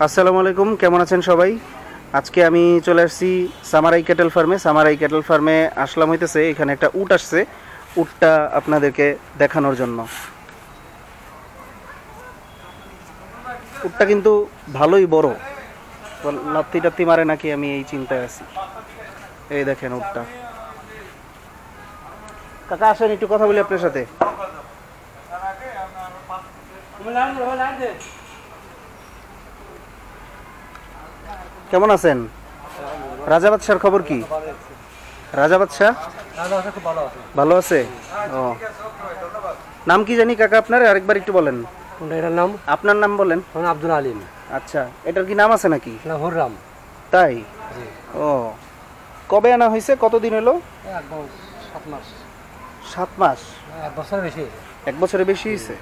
আসসালামু আলাইকুম, কেমন আছেন সবাই? আজকে আমি চলে আসছি সামারাই ক্যাটেল ফার্মে। সামারাই ক্যাটেল ফার্মে আসলাম হইতেছে, এখানে একটা উট আসছে, উটটা আপনাদেরকে দেখানোর জন্য। উটটা কিন্তু ভালোই বড়, লাত্তি টাত্তি মারে নাকি আমি এই চিন্তায় আছি। এই দেখেন উটটা। কাকা আসেন, একটু কথা বলি আপনার সাথে। কেমন আছেন? রাজা বাদশার খবর কি? রাজা বাদশা ভালো আছে? ও, নাম কি জানি কাকা আপনার? আরেকবার একটু বলেন। এটার নাম? আপনার নাম বলেন। আব্দুল আলিম। আচ্ছা, এটার কি নাম আছে নাকি? না, হুররাম। তাই? ও, কবে আনা হয়েছে? কতদিন হলো? 7 মাস। 7 মাস? 1 বছর বেশি। 1 বছরের বেশি হয়েছে।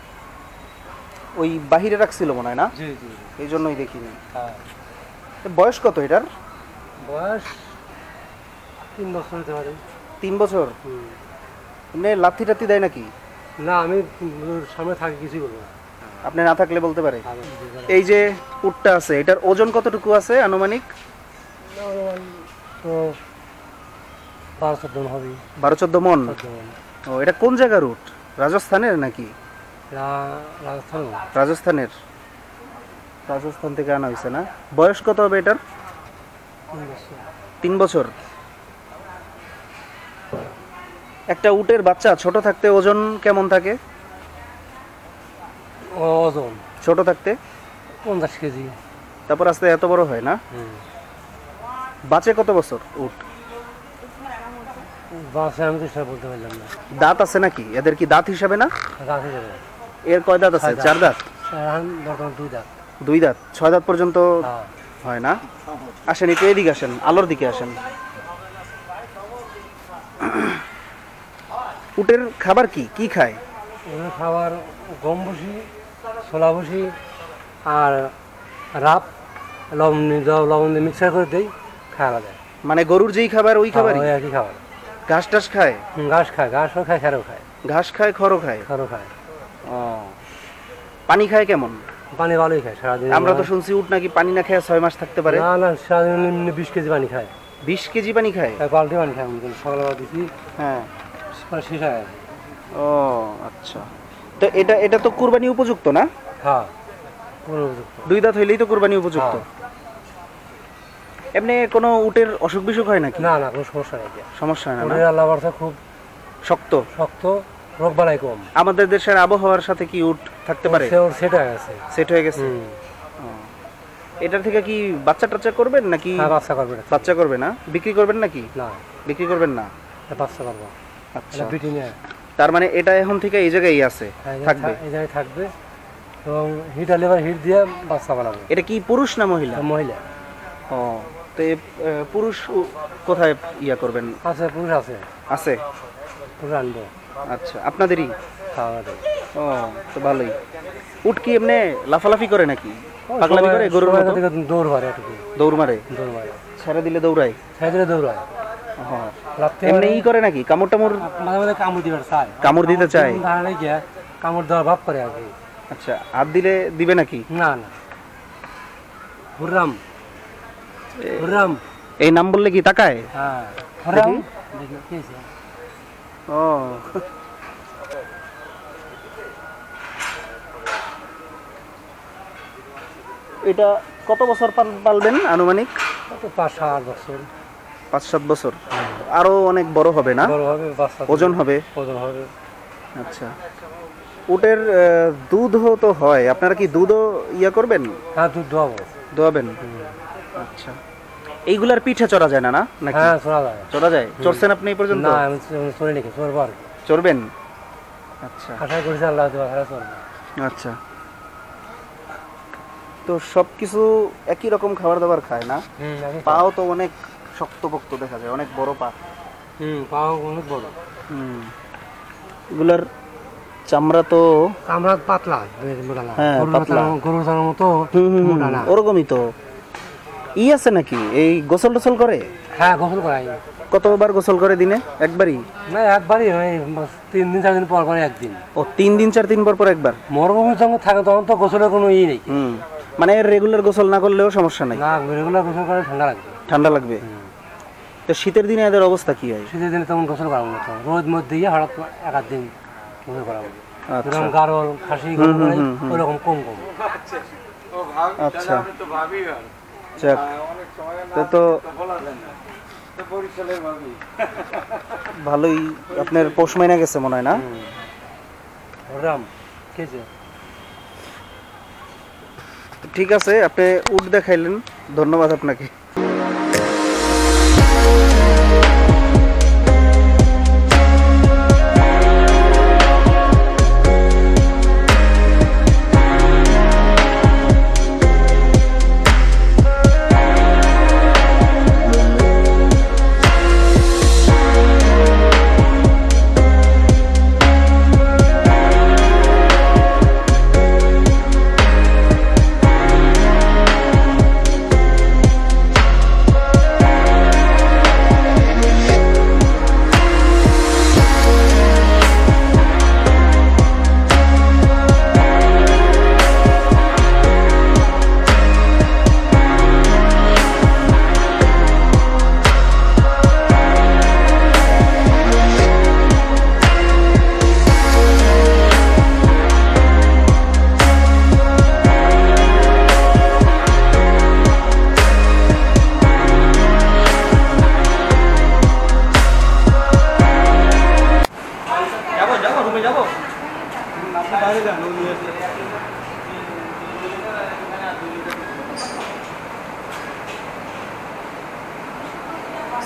ওই বাহিরে রাখছিল মনে হয় না? জি জি, এই জন্যই দেখিনি। হ্যাঁ। বয়স কত এটার? বয়স 3 বছর হতে পারে। 3 বছর? এমনি লাথি টাথি দেয় নাকি? না, আমি সামনে থাকি, কিছুই বলবো না। আপনি না থাকলে বলতে পারে। এই যে উটটা আছে, এটার ওজন কতটুকু আছে আনুমানিক? তো 12-14 হবে। 12-14 মন? ও, এটা কোন জায়গার উট? রাজস্থানের নাকি? রাজস্থানের। রাজস্থান থেকে আনা হয়েছে না? বয়স কত হবে এটার? 3 বছর। একটা উটের বাচ্চা ছোট থাকতে ওজন কেমন থাকে? ওজন ছোট থাকতে 50 কেজি। তারপর আস্তে এত বড় হয় না? বাঁচে কত বছর উট? বাসে আমি তো সেটা বলতে পারলাম না। দাঁত আছে নাকি এদের? কি দাঁত হিসাবে না? দাঁত হিসেবে এর কয় দাঁত আছে? 4 দাঁত? বর্তমান 2 দাঁত। 2 দাঁত? 6 দাঁত পর্যন্ত হয় না? আসেন একটু এদিকে আসেন, আলোর দিকে আসেন। উটের খাবার কি কি খায়? খাবার গম ভুসি, ছোলা ভুসি আর রাপ লবণ দিয়ে মিক্সার করে দেই, খাওয়া যায়। মানে গরুর যেই খাবার ওই খাবারই? ওই একই খাবার। ঘাস টাস খায়? ঘাস খায়, ঘাসও খায়, খেরও খায়। ঘাস খায়, খড়ও খায়? খড়ও খায়। ও, পানি খায় কেমন? পানি ভালোই খায় সারাদিন। আমরা তো শুনছি উট নাকি পানি না খেয়ে 6 মাস থাকতে পারে। না না, সারাদিন 20 কেজি পানি খায়। 20 কেজি পানি খায়? 1 বালতি পানি খায়। সকালবেলা দিচ্ছি, হ্যাঁ, শেষ হয়ে গেছে। ও আচ্ছা। তো এটা তো কুরবানি উপযুক্ত না? হ্যাঁ, উপযুক্ত। 2 দাঁত হইলেই তো কুরবানি উপযুক্ত। এমনি কোনো উটের অসুখ বিসুখ হয় নাকি? না না, কোনো সমস্যা নেই। সমস্যা হয় না? উটের আল্লাহ বাড়ছে খুব শক্ত শক্ত, রোগ বালাই কম। আমাদের দেশের আবহাওয়ার সাথে কি উট থাকতে পারে? সেট হয়ে গেছে। সেট হয়ে গেছে। এটার থেকে কি বাচ্চা টাচ্চা করবেন নাকি? বাচ্চা করবে। বাচ্চা করবে না? বিক্রি করবেন নাকি? না, বিক্রি করবেন না। বাচ্চা করবো। আচ্ছা, বিটি নিয়ে। তার মানে এটা এখন থেকে এই জায়গায় আছে, থাকবে এই জায়গায় থাকবে এবং হিটার লেবার হিট দিয়ে বাচ্চা বানাবো। এটা কি পুরুষ না মহিলা? মহিলা। ও, তো পুরুষ কোথায় ইয়া করবেন? আছে, পুরুষ আছে। আছে? পুরুষ আনবো। আচ্ছা, আপনাদেরই? খাওয়া। ও, তো ভালোই। উট কি এমনি লাফালাফি করে নাকি? পাগলামি করে গরুর মতো? দৌড় মারে। দৌড় মারে? দৌড় মারে। ছেড়ে দিলে দৌড়ায়? ছেড়ে দিলে দৌড়ায়। এমনি ই করে নাকি? কামড় টামড়? মাঝে মাঝে কামড় দিতে চায়। কামড় দিতে চায়? কামড় দেওয়ার ভাব করে আর কি। আচ্ছা, হাত দিলে দিবে নাকি? না না। হুররাম। হুররাম এই নাম বললে কি তাকায়? হ্যাঁ, হুররাম। ও, এটা কত বছর পালবেন আনুমানিক? 5-7 বছর। 5-7 বছর? আরো অনেক বড় হবে না? ওজন হবে? ওজন হবে। আচ্ছা, উটের দুধও তো হয়, আপনারা কি দুধও ইয়া করবেন? হ্যাঁ, দুধ দোয়াবেন। আচ্ছা, এইগুলার পিঠে চড়া যায় না নাকি? হ্যাঁ, চড়া যায়। চড়া যায়? চড়ছেন আপনি এই পর্যন্ত? না, আমি চড়ি নাকি, চড়বো আর কি। চড়বেন? আচ্ছা, আশা করছি আল্লাহ চড়বো। আচ্ছা, তো সবকিছু একই রকম খাবার দাবার খায় না? পাও তো অনেক শক্তপোক্ত দেখা যায়, অনেক বড় পা। পাও অনেক বড়। এগুলার চামড়া তো পাতলা। হ্যাঁ, পাতলা, গরুর চামড়ার মতো। ওরকমই তো। ই আছে নাকি? এই গোসল টোসল করে? হ্যাঁ, গোসল করাই। কতবার গোসল করে দিনে? একবারই? না, একবারই। 3-4 দিন পর একদিন। ও, 3-4 দিন পর একবার? মরুভূমির সঙ্গে থাকে তখন তো গোসলের কোনো ই নেই। মানে রেগুলার গোসল না করলেও সমস্যা নাই? না, রেগুলার গোসল করে ঠান্ডা লাগবে। ঠান্ডা লাগবে। তো শীতের দিনে এদের অবস্থা কি হয়? শীতের দিনে তেমন গোসল করাবো না, রোদ মধ্যে দিয়ে হঠাৎ এক আধ দিন গোসল করাবো। আচ্ছা। যেরকম গারল খাসি ওরকম কম কম। আচ্ছা, যাক, তো ভালোই। আপনার পোষ মাইনা গেছে মনে হয় না? ঠিক আছে, আপনি উট দেখাইলেন, ধন্যবাদ আপনাকে।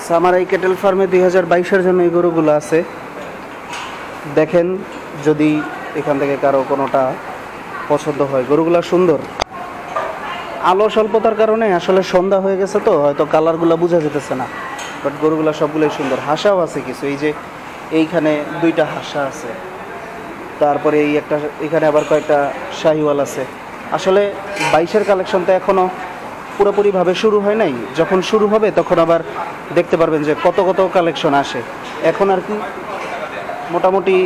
সামারাই ক্যাটেল ফার্মে 2022-এর জন্য এই গরুগুলো আছে। দেখেন যদি এখান থেকে কারো কোনোটা পছন্দ হয়। গরুগুলা সুন্দর, আলো স্বল্পতার কারণে আসলে সন্ধ্যা হয়ে গেছে তো হয়তো কালারগুলো বোঝা যেতেছে না, বাট গরুগুলা সবগুলোই সুন্দর। হাঁসাও আছে কিছু, এই যে এইখানে 2টা হাঁসা আছে, তারপরে এই একটা, এখানে আবার কয়েকটা শাহিওয়াল আছে। আসলে 22-এর কালেকশন তো এখনও পুরোপুরিভাবে শুরু হয় নাই, যখন শুরু হবে তখন আবার দেখতে পারবেন যে কত কত কালেকশন আসে। এখন আর কি মোটামুটি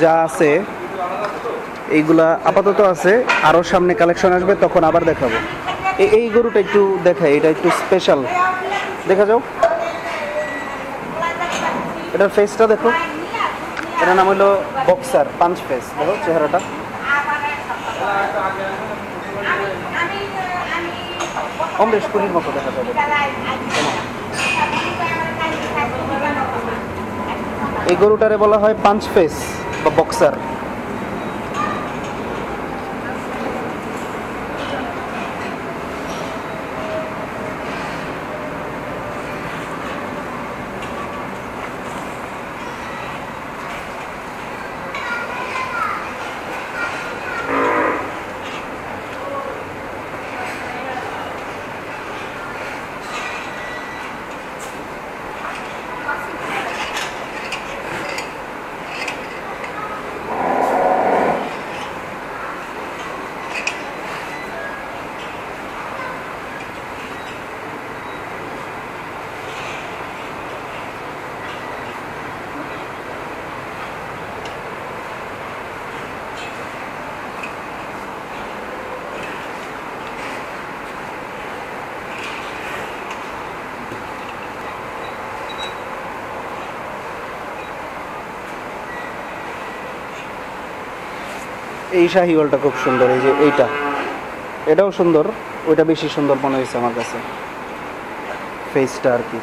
যা আছে এইগুলা আপাতত আছে, আরও সামনে কালেকশন আসবে তখন আবার দেখাবো। এই গরুটা একটু দেখাই, এটা একটু স্পেশাল, দেখা যাও। এটার ফেসটা দেখো, এটার নাম হলো বক্সার, 5 ফেস। দেখো চেহারাটা, অমরেশ পুরীর মতো দেখা যাবে। এই গরুটারে বলা হয় 5 ফেস বা বক্সার। এই শাহিওয়ালটা খুব সুন্দর, এই যে এটাও সুন্দর, ওইটা বেশি সুন্দর মনে হয়েছে আমার কাছে, ফেসটা আর কি।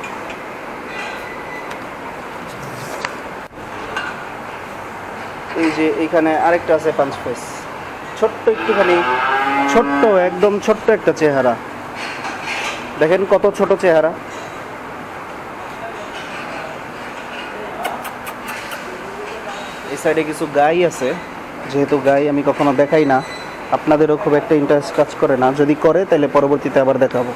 এই যে এইখানে আরেকটা আছে 5 ফেস, ছোট্ট একটুখানি, ছোট্ট একদম ছোট্ট একটা চেহারা, দেখেন কত ছোট চেহারা। এই সাইডে কিছু গাই আছে, যেহেতু গাই আমি কখনো দেখাই না, আপনাদেরও খুব একটা ইন্টারেস্ট কাজ করে না, যদি করে তাহলে পরবর্তীতে আবার দেখাবো।